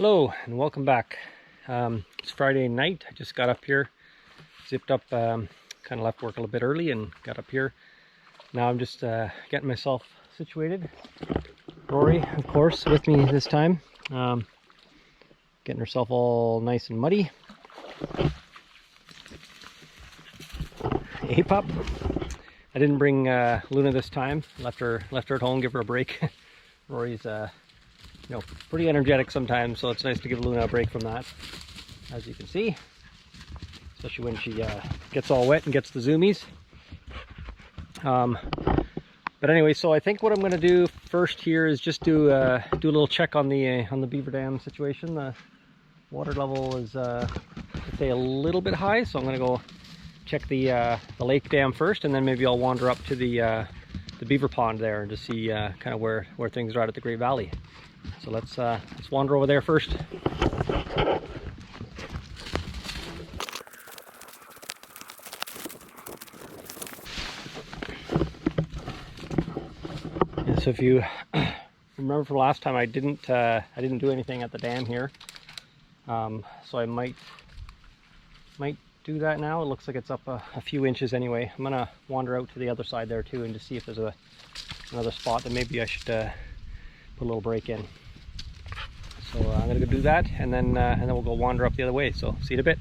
Hello and welcome back. It's Friday night. I just got up here, zipped up, kind of left work a little bit early and got up here. Now I'm just getting myself situated. Rory, of course, with me this time. Getting herself all nice and muddy. Hey pup. I didn't bring Luna this time. Left her at home, give her a break. Rory's pretty energetic sometimes, so it's nice to give Luna a break from that, as you can see, especially when she gets all wet and gets the zoomies. But anyway, so I think what I'm going to do first here is just do a little check on the beaver dam situation. The water level is I'd say a little bit high, so I'm going to go check the lake dam first, and then maybe I'll wander up to the beaver pond there and just see kind of where things are at the Great Valley. So let's wander over there first. Yeah, so if you remember from last time, I didn't do anything at the dam here, so I might do that now. It looks like it's up a few inches anyway. I'm gonna wander out to the other side there too and just see if there's another spot that maybe I should put a little break in. So I'm gonna go do that, and then we'll go wander up the other way. So see you in a bit.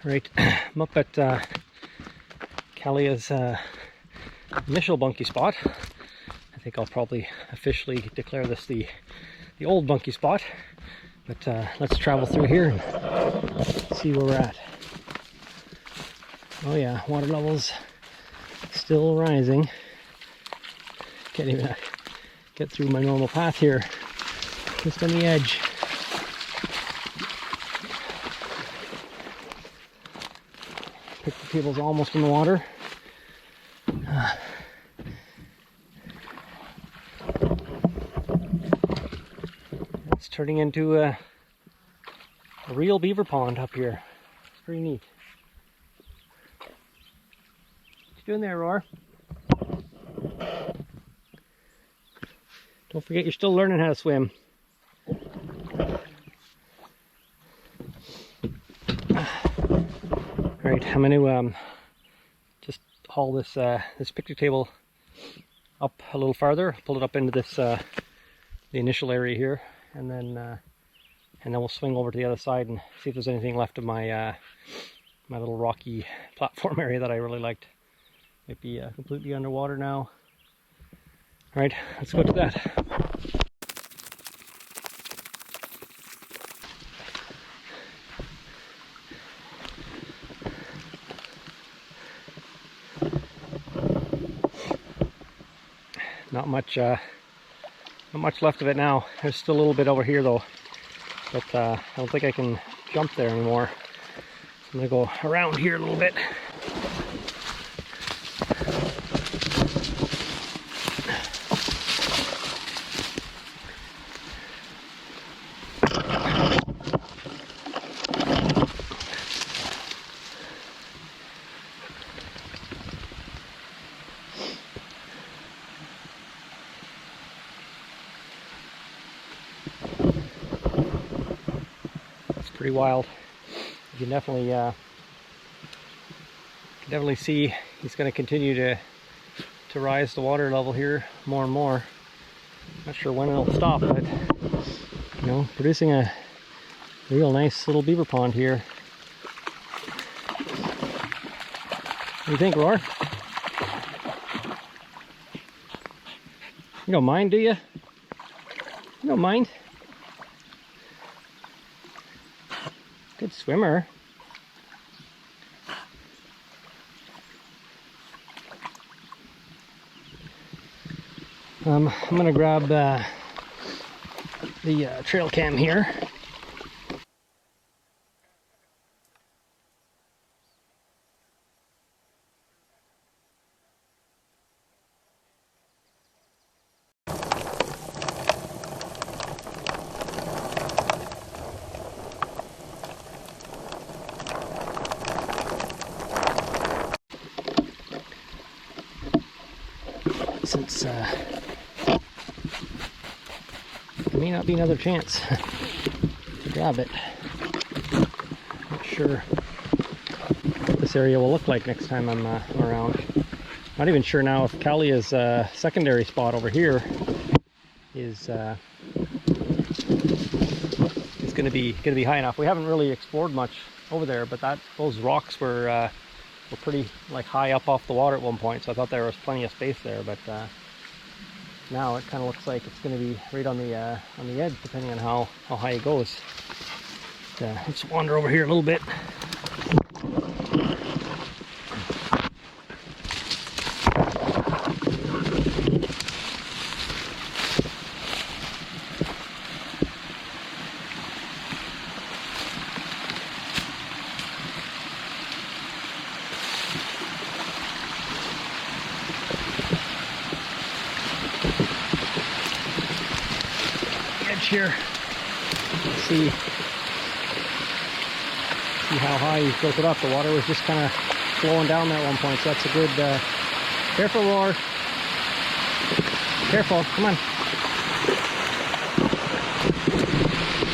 Right, I'm up at Kalia's initial bunkie spot. I think I'll probably officially declare this the old bunkie spot, but let's travel through here and see where we're at. Oh yeah, water levels still rising. Can't even get through my normal path here, just on the edge. Picnic table's almost in the water. It's turning into a real beaver pond up here. It's pretty neat. What you doing there, Roar? Don't forget you're still learning how to swim. Alright, I'm going to just haul this picnic table up a little farther, pull it up into this the initial area here, and then we'll swing over to the other side and see if there's anything left of my my little rocky platform area that I really liked. Might be completely underwater now. Alright, let's go to that. Not much left of it now. There's still a little bit over here though, but I don't think I can jump there anymore. So I'm gonna go around here a little bit. Pretty wild. You can definitely see he's going to continue to rise the water level here more and more. Not sure when it'll stop, but producing a real nice little beaver pond here. What do you think, Roar? You don't mind, do you? You don't mind? Good swimmer. I'm gonna grab the trail cam here. Since there may not be another chance to grab it. Not sure what this area will look like next time I'm around. Not even sure now if Kalia's secondary spot over here is going to be high enough. We haven't really explored much over there, but those rocks were pretty like high up off the water at one point, so I thought there was plenty of space there. But now it kind of looks like it's going to be right on the edge, depending on how high it goes. Let's wander over here a little bit. Here, see how high he's built it up. The water was just kind of flowing down there at one point, so that's a good careful, Roar, careful, come on.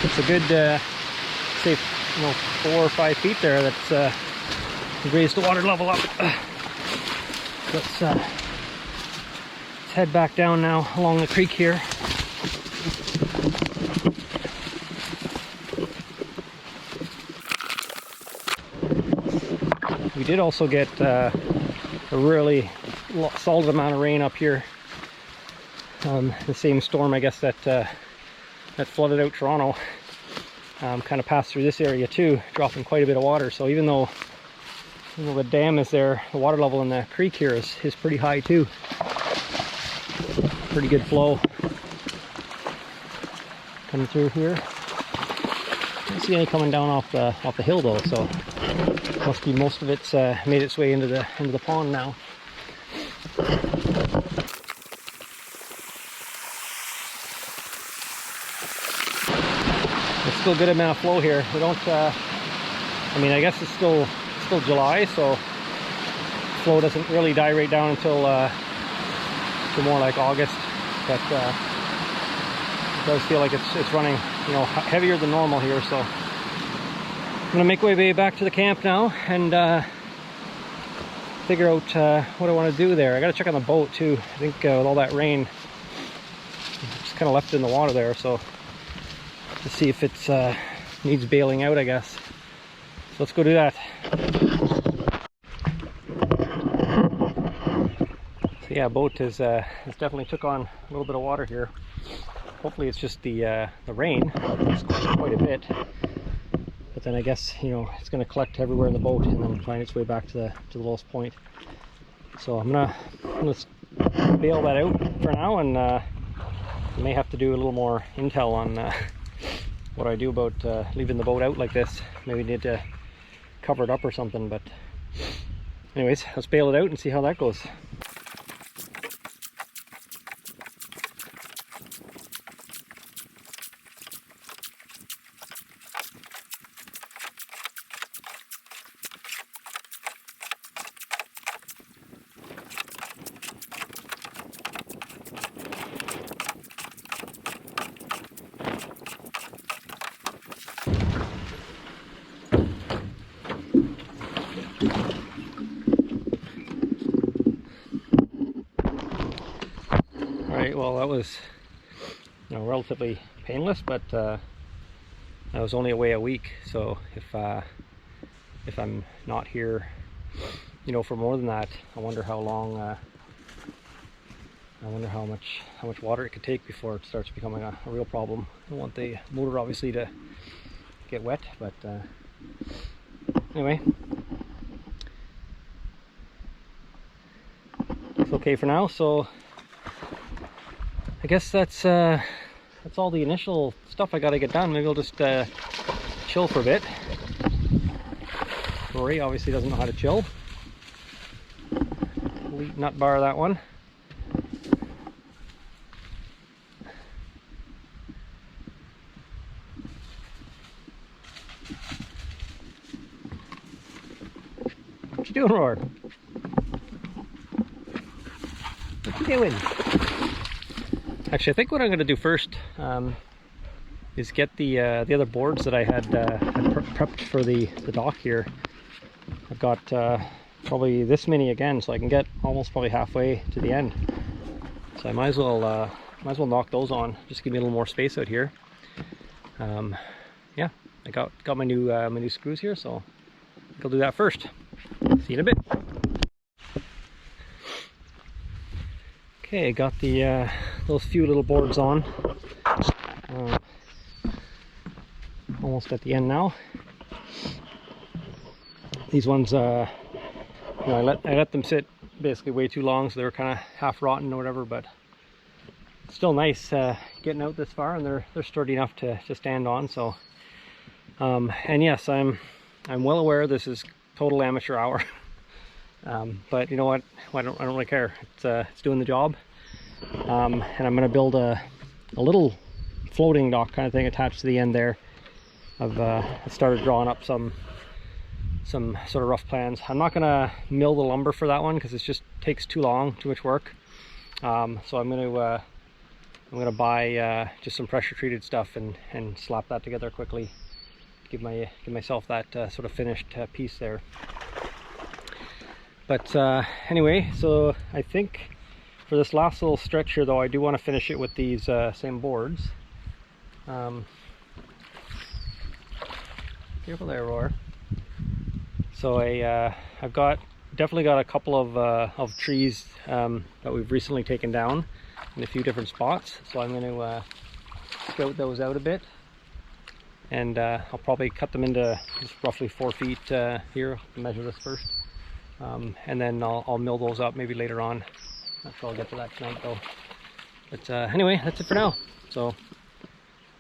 It's a good say 4 or 5 feet there that's raised the water level up. Let's head back down now along the creek here. We did also get a really solid amount of rain up here. The same storm, I guess, that flooded out Toronto kind of passed through this area too, dropping quite a bit of water. So even though the dam is there, the water level in the creek here is pretty high too. Pretty good flow coming through here. I don't see any coming down off the hill though, so must be most of it's made its way into the pond now. There's still a good amount of flow here. We don't. I mean, I guess it's still July, so flow doesn't really die right down until more like August. But it does feel like it's running, heavier than normal here. So I'm gonna make my way back to the camp now and figure out what I want to do there. I gotta check on the boat too. I think with all that rain, it's kind of left in the water there, so to see if it's needs bailing out, I guess. So let's go do that. So yeah, boat has definitely took on a little bit of water here. Hopefully it's just the rain. It's quite a bit. But then I guess, it's going to collect everywhere in the boat and then find its way back to the lowest point. So I'm gonna bail that out for now, and I may have to do a little more intel on what I do about leaving the boat out like this. Maybe need to cover it up or something. But anyways, let's bail it out and see how that goes. Well, that was relatively painless, but I was only away a week, so if I'm not here you know, for more than that, I wonder how long. I wonder how much water it could take before it starts becoming a real problem. I don't want the motor obviously to get wet, but anyway, it's okay for now. So I guess that's all the initial stuff I got to get done. Maybe I'll just chill for a bit. Rory obviously doesn't know how to chill. Nut bar that one. What you doing, Roar? What you doing? Actually, I think what I'm going to do first is get the other boards that I had prepped for the dock here. I've got probably this many again, so I can get almost probably halfway to the end. So I might as well knock those on. Just give me a little more space out here. Yeah, I got my new screws here, so I'll do that first. See you in a bit. Okay, got the those few little boards on. Almost at the end now. These ones, you know, I let them sit basically way too long, so they were kind of half rotten or whatever. But still nice getting out this far, and they're sturdy enough to stand on. So, and yes, I'm well aware this is total amateur hour. But you know what? I don't really care. It's doing the job. And I'm gonna build a little floating dock kind of thing attached to the end there. I've started drawing up some sort of rough plans. I'm not gonna mill the lumber for that one because it just takes too long, too much work. So I'm gonna buy just some pressure treated stuff and slap that together quickly. Give myself that sort of finished piece there. But anyway, so I think for this last little stretch here, though, I do want to finish it with these same boards. Careful there, Roar. So I've definitely got a couple of trees that we've recently taken down in a few different spots. So I'm going to scout those out a bit, and I'll probably cut them into just roughly 4 feet here. I'll measure this first, and then I'll mill those up maybe later on. Not sure I'll get to that tonight though. But anyway, that's it for now. So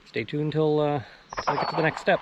stay tuned till I get to the next step.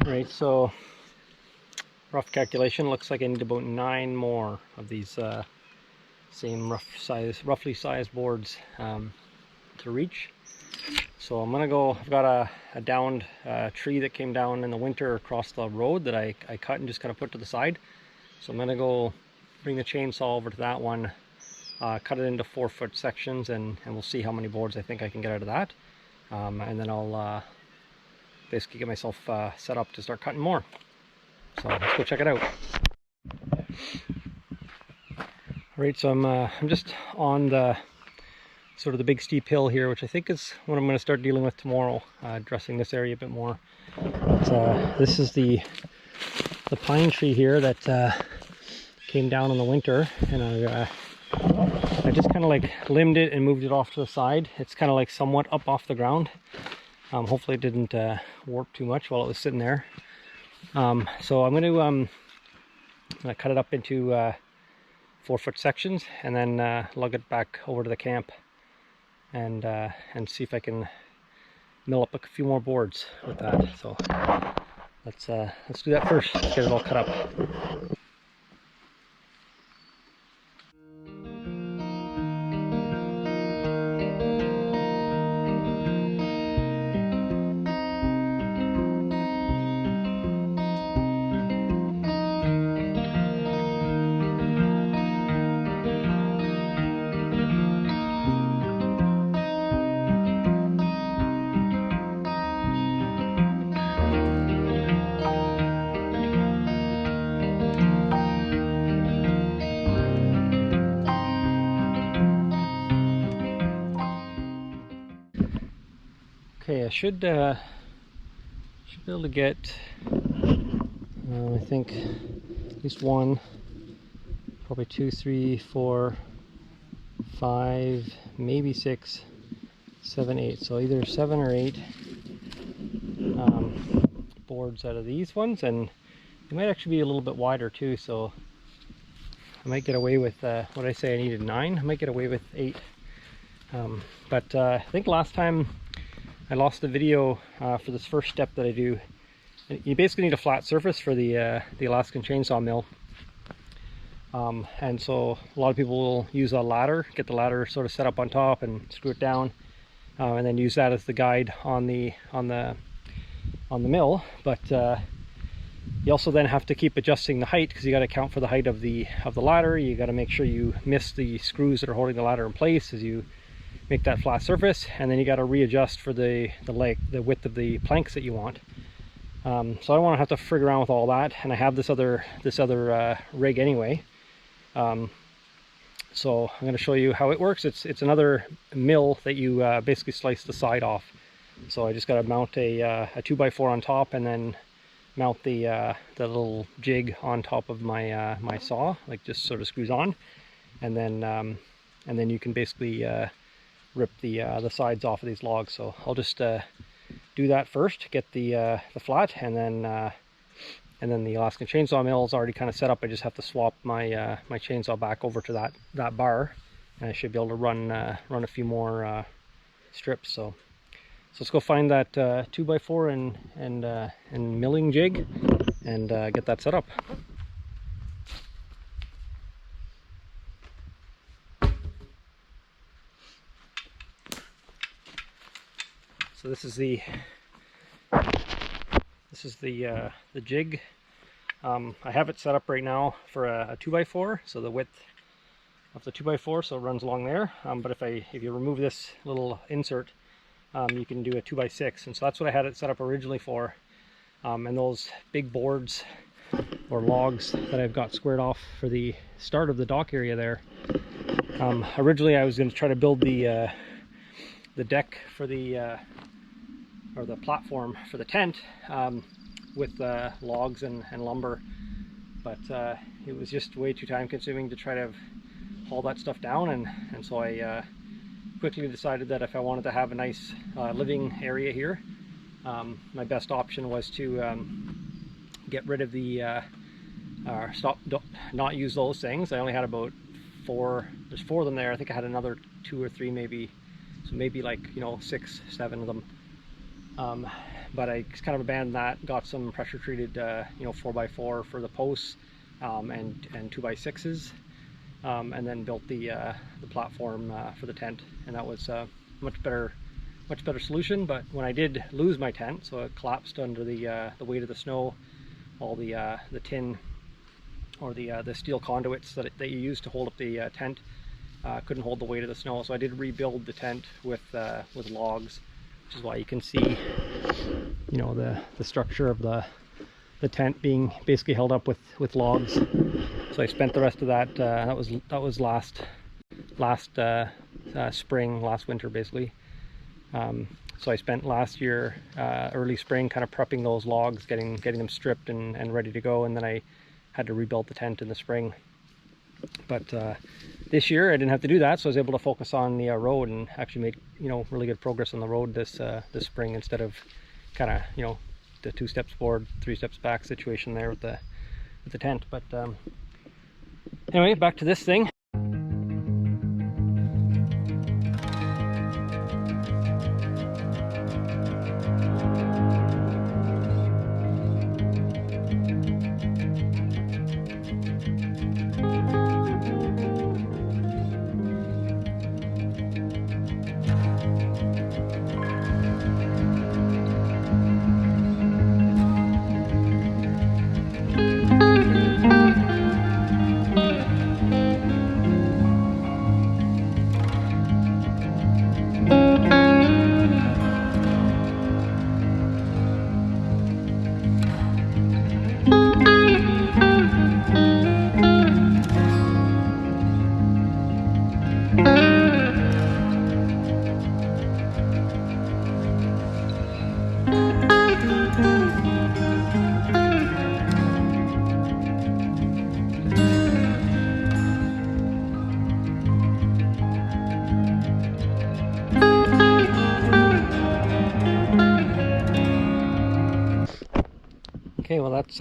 Right, so rough calculation looks like I need about 9 more of these same roughly sized boards to reach. So I'm gonna go. I've got a downed tree that came down in the winter across the road that I cut and just kind of put to the side. So I'm gonna go bring the chainsaw over to that one, cut it into 4-foot sections, and we'll see how many boards I think I can get out of that. And then I'll basically get myself set up to start cutting more. So let's go check it out. Alright, so I'm just on the sort of the big steep hill here, which I think is what I'm going to start dealing with tomorrow, addressing this area a bit more. But, this is the pine tree here that came down in the winter, and I just kind of like limbed it and moved it off to the side. It's kind of like somewhat up off the ground. Hopefully it didn't warp too much while it was sitting there. So I'm going to cut it up into 4-foot sections and then lug it back over to the camp and see if I can mill up a few more boards with that. So let's do that first. Let's get it all cut up. Okay, I should be able to get, I think, at least one, probably 2, 3, 4, 5, maybe 6, 7, 8. So either 7 or 8 boards out of these ones, and they might actually be a little bit wider too. So I might get away with what I say I needed 9. I might get away with 8. But I think last time I lost the video for this first step that I do. You basically need a flat surface for the Alaskan chainsaw mill. And so a lot of people will use a ladder, get the ladder sort of set up on top and screw it down, and then use that as the guide on the mill. But you also then have to keep adjusting the height, because you got to account for the height of the ladder. You got to make sure you miss the screws that are holding the ladder in place as you make that flat surface, and then you got to readjust for the width of the planks that you want. So I don't want to have to frig around with all that, and I have this other rig anyway. So I'm going to show you how it works. It's another mill that you basically slice the side off. So I just got to mount a 2x4 on top, and then mount the little jig on top of my my saw, like just sort of screws on, and then you can basically rip the sides off of these logs. So I'll just do that first, get the flat, and then the Alaskan chainsaw mill is already kind of set up. I just have to swap my my chainsaw back over to that bar, and I should be able to run a few more strips. So let's go find that 2x4 and milling jig and get that set up. So this is the jig. I have it set up right now for a 2x4, so the width of the 2x4, so it runs along there. But if you remove this little insert, you can do a 2x6, and so that's what I had it set up originally for. And those big boards or logs that I've got squared off for the start of the dock area there. Originally I was going to try to build the deck for the or the platform for the tent with logs and lumber, but it was just way too time consuming to try to haul that stuff down, and so I quickly decided that if I wanted to have a nice living area here, my best option was to get rid of the not use those things. I only had about 4, there's 4 of them there. I think I had another 2 or 3 maybe, so maybe like 6, 7 of them. But I just kind of abandoned that, got some pressure treated 4x4 for the posts, and 2x6s, and then built the platform for the tent, and that was a much better solution. But when I did lose my tent, so it collapsed under the weight of the snow, all the tin or the steel conduits that you use to hold up the tent couldn't hold the weight of the snow, so I did rebuild the tent with logs, which is why you can see, the structure of the tent being basically held up with logs. So I spent the rest of that. That was last spring, last winter basically. So I spent last year, early spring, kind of prepping those logs, getting them stripped and ready to go, and then I had to rebuild the tent in the spring. But this year I didn't have to do that, so I was able to focus on the road and actually make, you know, really good progress on the road this spring, instead of kind of, you know, the 2 steps forward, 3 steps back situation there with the tent. But anyway, back to this thing. Okay, well that's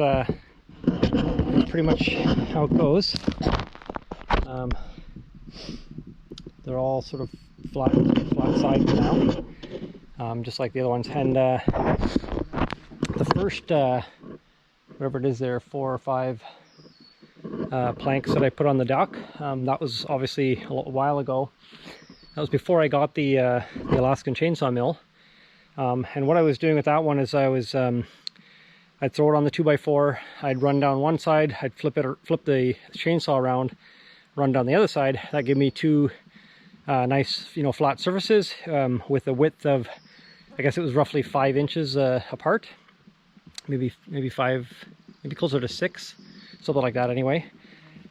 pretty much how it goes. They're all sort of flat sides now, just like the other ones. And the first, whatever it is there, 4 or 5 planks that I put on the dock, that was obviously a while ago. That was before I got the Alaskan chainsaw mill. And what I was doing with that one is I was I'd throw it on the 2x4, I'd run down one side, I'd flip the chainsaw around, run down the other side. That gave me 2 nice, you know, flat surfaces with a width of, I guess it was roughly 5 inches apart, maybe 5, maybe closer to 6, something like that anyway.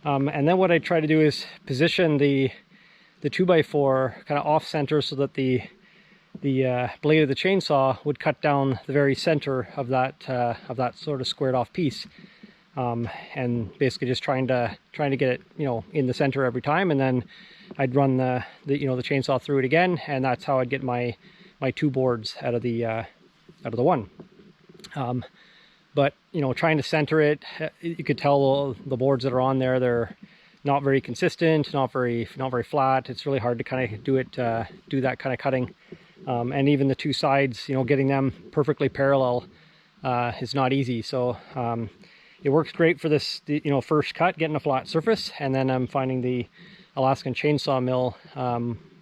And then what I try to do is position the 2x4 kind of off center, so that the blade of the chainsaw would cut down the very center of that sort of squared off piece, and basically just trying to get it, you know, in the center every time, and then I'd run the chainsaw through it again, and that's how I'd get my 2 boards out of the one. But you know, trying to center it, you could tell the boards that are on there, they're not very consistent, not very flat. It's really hard to kind of do that kind of cutting. And even the 2 sides, you know, getting them perfectly parallel is not easy. So it works great for this, you know, first cut, getting a flat surface, and then I'm finding the Alaskan chainsaw mill,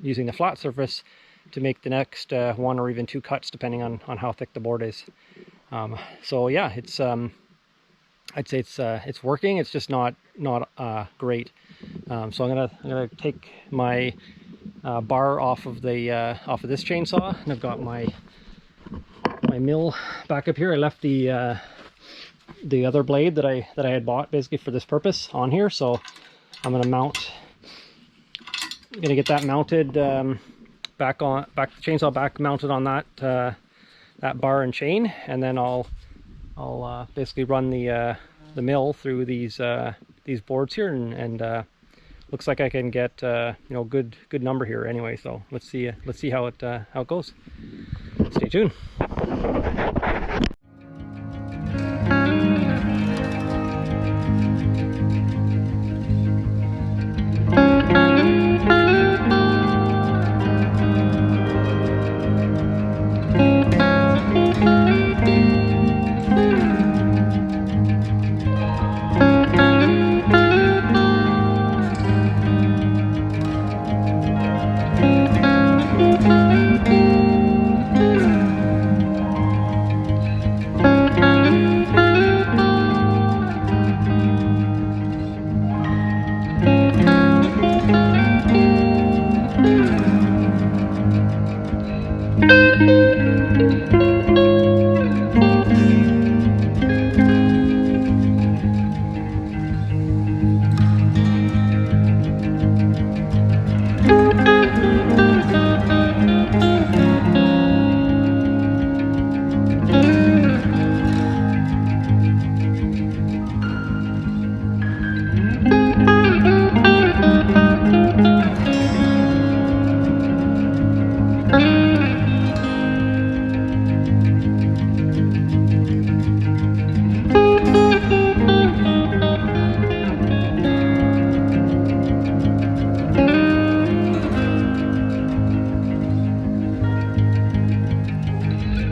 using the flat surface to make the next 1 or even 2 cuts, depending on how thick the board is. So yeah, it's I'd say it's working. It's just not great. So I'm gonna take my bar off of this chainsaw, and I've got my mill back up here. I left the other blade that I had bought basically for this purpose on here, so I'm gonna get that mounted, the chainsaw back mounted on that bar and chain, and then I'll basically run the mill through these boards here, and looks like I can get you know, good number here anyway. So let's see how it goes. Stay tuned.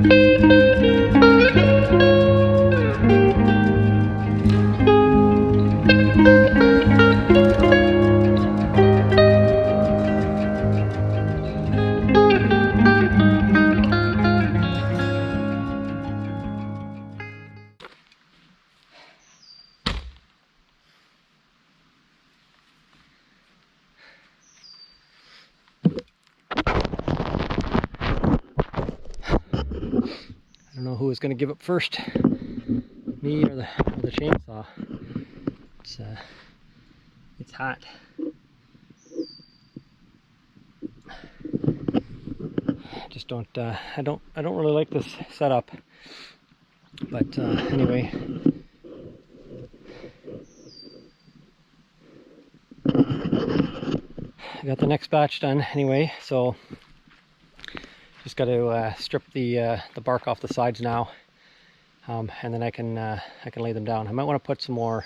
I don't know who was going to give up first, me or the chainsaw. It's hot. Just don't I don't really like this setup. But anyway, I got the next batch done anyway, so just got to strip the bark off the sides now, and then I can lay them down. I might want to put some more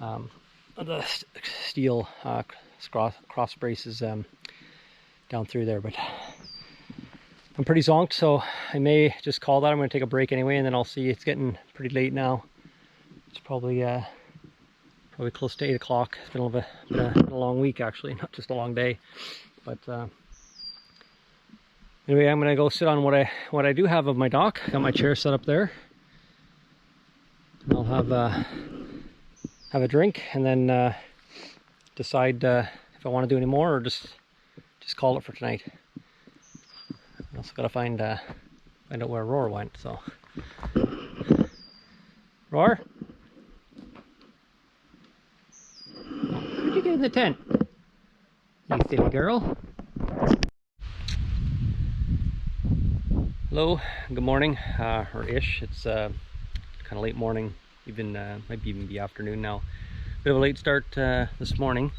of the steel cross braces down through there, but I'm pretty zonked, so I may just call that. I'm going to take a break anyway, and then I'll see. It's getting pretty late now. It's probably close to 8 o'clock. It's been been a long week, actually, not just a long day. But anyway, I'm going to go sit on what I do have of my dock. Got my chair set up there. I'll have a drink, and then decide if I want to do any more, or just call it for tonight. I also got to find out where Roar went. So, Roar, where'd you get in the tent? You silly girl. Hello, good morning, or ish. It's kind of late morning, even might even be afternoon now. Bit of a late start this morning.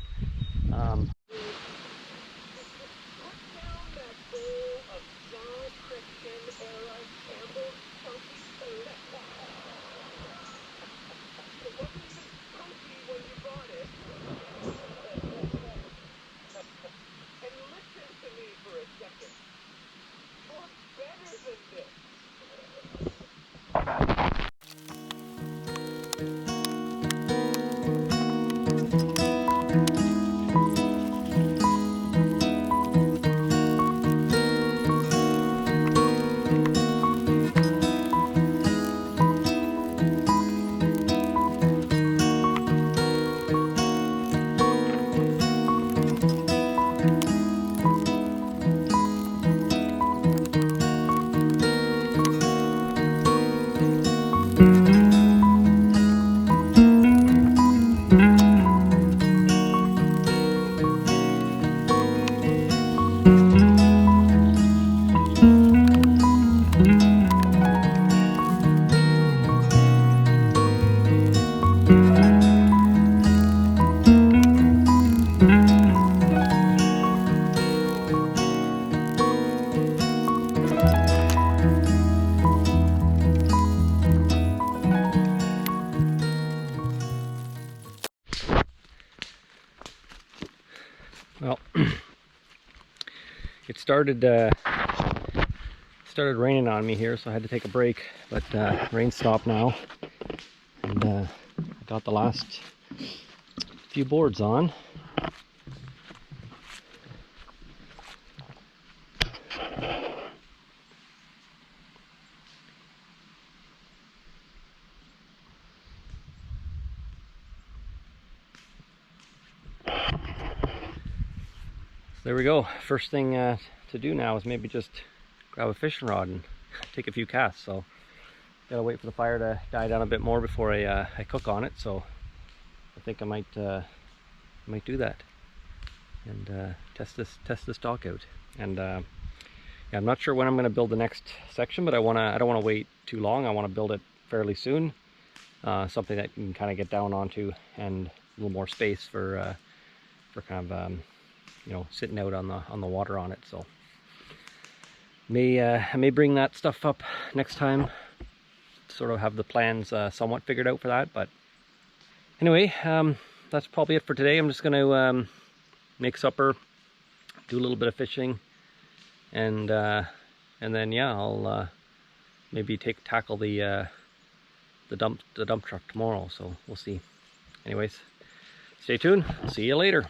Well, it started raining on me here, so I had to take a break, but rain stopped now, and I got the last few boards on. There we go. First thing to do now is maybe just grab a fishing rod and take a few casts. So gotta wait for the fire to die down a bit more before I cook on it. So I think I might do that and test this dock out. And yeah, I'm not sure when I'm going to build the next section, but I don't want to wait too long. I want to build it fairly soon. Something that you can kind of get down onto, and a little more space for kind of you know, sitting out on the water on it. So I may bring that stuff up next time. Sort of have the plans somewhat figured out for that. But anyway, that's probably it for today. I'm just going to make supper, do a little bit of fishing, and then yeah, I'll maybe tackle the dump truck tomorrow. So we'll see. Anyways, stay tuned. See you later.